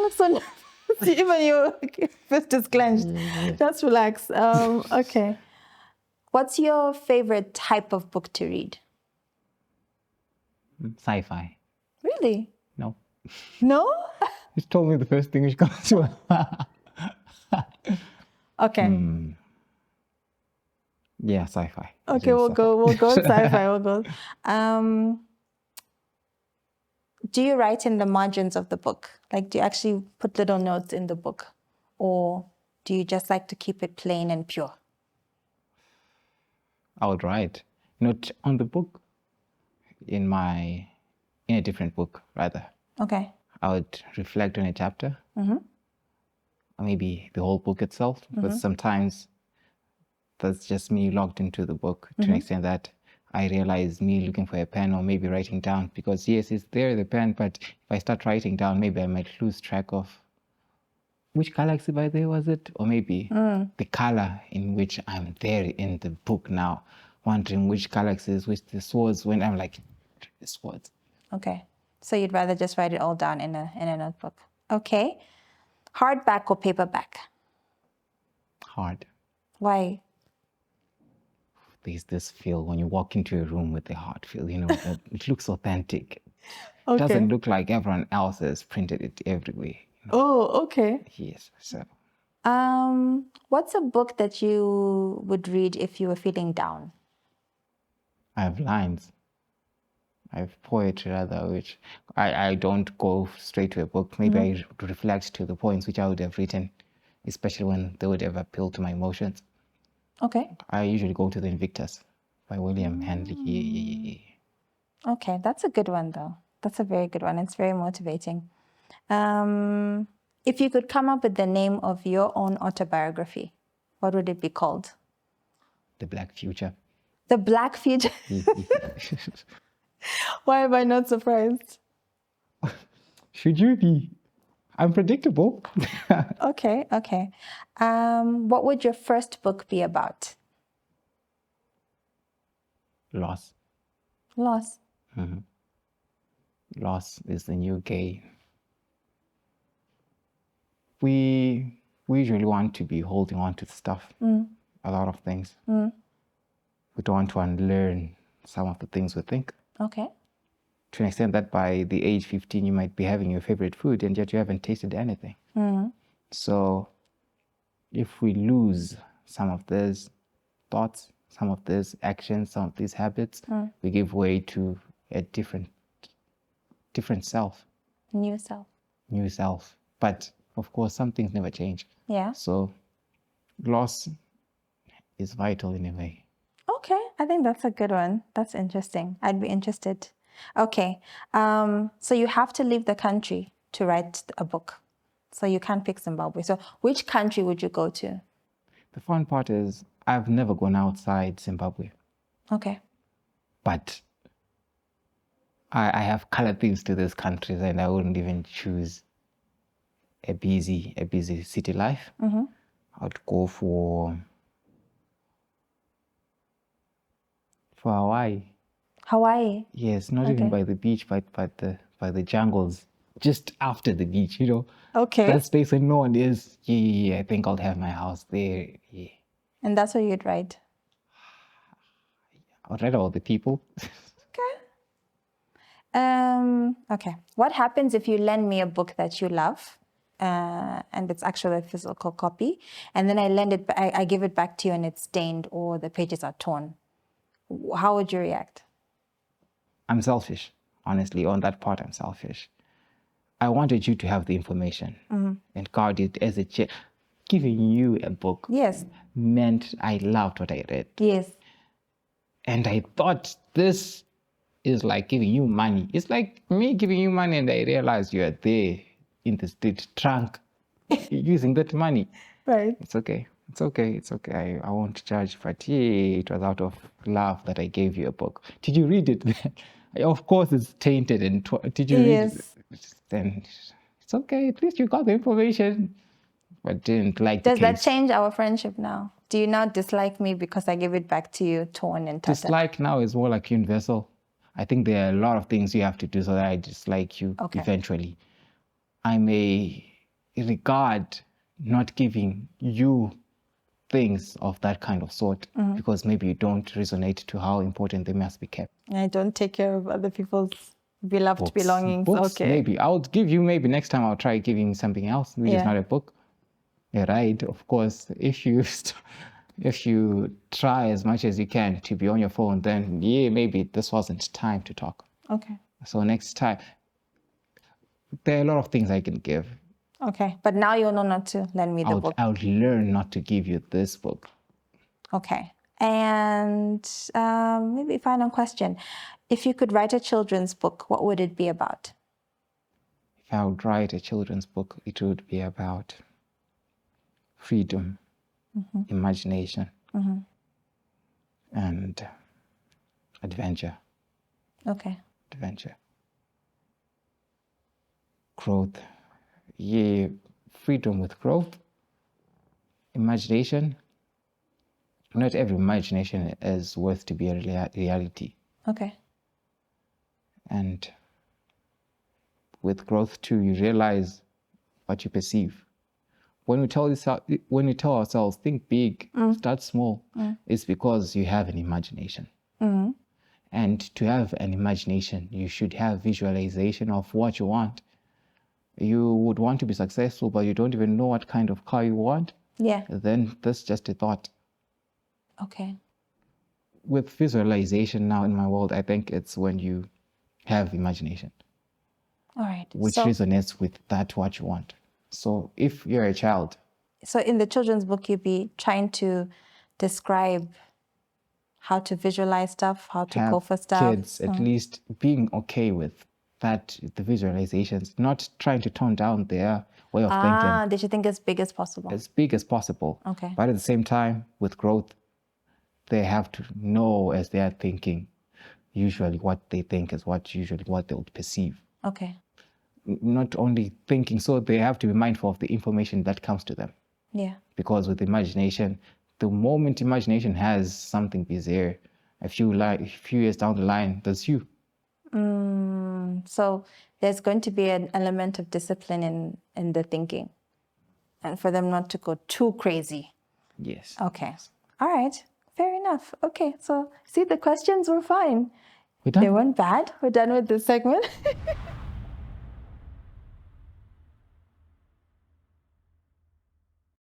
look so nervous. Even your fist is clenched. Just relax. Okay. What's your favorite type of book to read? Sci-fi. Really? No. No? You told me the first thing which comes to Okay. Yeah, sci-fi. Okay, we'll go sci-fi. We'll go. Do you write in the margins of the book? Like, do you actually put little notes in the book? Or do you just like to keep it plain and pure? I would write, not on the book, in a different book, rather. Okay. I would reflect on a chapter, or maybe the whole book itself, but sometimes that's just me logged into the book to an extent that I realize me looking for a pen or maybe writing down, because yes, it's there, the pen, but if I start writing down, maybe I might lose track of which galaxy by there was it, or maybe the color in which I'm there in the book now, wondering which galaxies, which the swords, when I'm like, the swords. Okay. So you'd rather just write it all down in a notebook. Okay. Hardback or paperback? Hard. Why? There's this feel when you walk into a room with a hard feel, that it looks authentic. Okay. It doesn't look like everyone else has printed it everywhere. Oh, okay. Yes, so. What's a book that you would read if you were feeling down? I have lines. I have poetry rather, which I don't go straight to a book. Maybe I reflect to the points which I would have written, especially when they would have appealed to my emotions. Okay. I usually go to the Invictus by William Handley. Okay, that's a good one though. That's a very good one. It's very motivating. If you could come up with the name of your own autobiography, what would it be called? The Black Future. The Black Future. Why am I not surprised? Should you be? Unpredictable. Okay. What would your first book be about? Loss. Loss. Loss is the new gay. We usually want to be holding on to stuff, a lot of things. We don't want to unlearn some of the things we think. Okay. To an extent that by the age 15, you might be having your favorite food and yet you haven't tasted anything. So if we lose some of these thoughts, some of these actions, some of these habits, we give way to a different self. New self. New self. But of course, some things never change. Yeah. So loss is vital in a way. Okay, I think that's a good one. That's interesting. I'd be interested. Okay, so you have to leave the country to write a book. So you can't pick Zimbabwe. So which country would you go to? The fun part is I've never gone outside Zimbabwe. Okay. But I have colored things to these countries and I wouldn't even choose a busy city life. I'd go for Hawaii. Hawaii? Yes, not even by the beach, but by the jungles, just after the beach, Okay. That space where no one is. Yeah, I think I'll have my house there. Yeah. And that's what you'd write? I'll write about the people. Okay. What happens if you lend me a book that you love, and it's actually a physical copy, and then I give it back to you and it's stained or the pages are torn? How would you react? I'm selfish, honestly. On that part, I'm selfish. I wanted you to have the information and guard it as a child. Giving you a book meant I loved what I read. Yes. And I thought this is like giving you money. It's like me giving you money and I realized you are there in the street trunk using that money. Right. It's okay. I won't judge, but yeah, it was out of love that I gave you a book. Did you read it? Of course it's tainted and did you read it? Then it's okay. At least you got the information, but didn't like the case. Does that change our friendship now? Do you now dislike me because I gave it back to you torn and tattered? Dislike now is more like universal. I think there are a lot of things you have to do so that I dislike you eventually. I may regard not giving you things of that kind of sort because maybe you don't resonate to how important they must be kept. I don't take care of other people's beloved belongings. Books, Okay. maybe. I'll give you, maybe next time I'll try giving something else, which is not a book. Right? Of course, if you try as much as you can to be on your phone, then maybe this wasn't time to talk. Okay. So next time, there are a lot of things I can give. Okay, but now you'll know not to lend me the book. I would learn not to give you this book. Okay. And maybe final question. If you could write a children's book, what would it be about? If I would write a children's book, it would be about freedom, imagination, and adventure. Okay. Adventure. Growth. Yeah, freedom with growth. Imagination. Not every imagination is worth to be a reality. Okay. And with growth too, you realize what you perceive. When we tell ourselves, think big, start small, it's because you have an imagination. And to have an imagination, you should have visualization of what you want. You would want to be successful, but you don't even know what kind of car you want. Yeah. Then that's just a thought. Okay. With visualization now in my world, I think it's when you have imagination. All right. Which resonates with what you want. So if you're a child. So in the children's book, you'd be trying to describe how to visualize stuff, how to go for stuff. Kids at least being okay with that, the visualizations, not trying to tone down their way of thinking. They should think as big as possible. As big as possible. Okay. But at the same time, with growth, they have to know as they are thinking, usually what they think is what they would perceive. Okay. Not only thinking, so they have to be mindful of the information that comes to them. Yeah. Because with imagination, the moment imagination has something bizarre, a few years down the line, that's you. So there's going to be an element of discipline in the thinking, and for them not to go too crazy. Yes. Okay. All right. Fair enough. Okay. So see, the questions were fine. We're done? They weren't bad. We're done with this segment.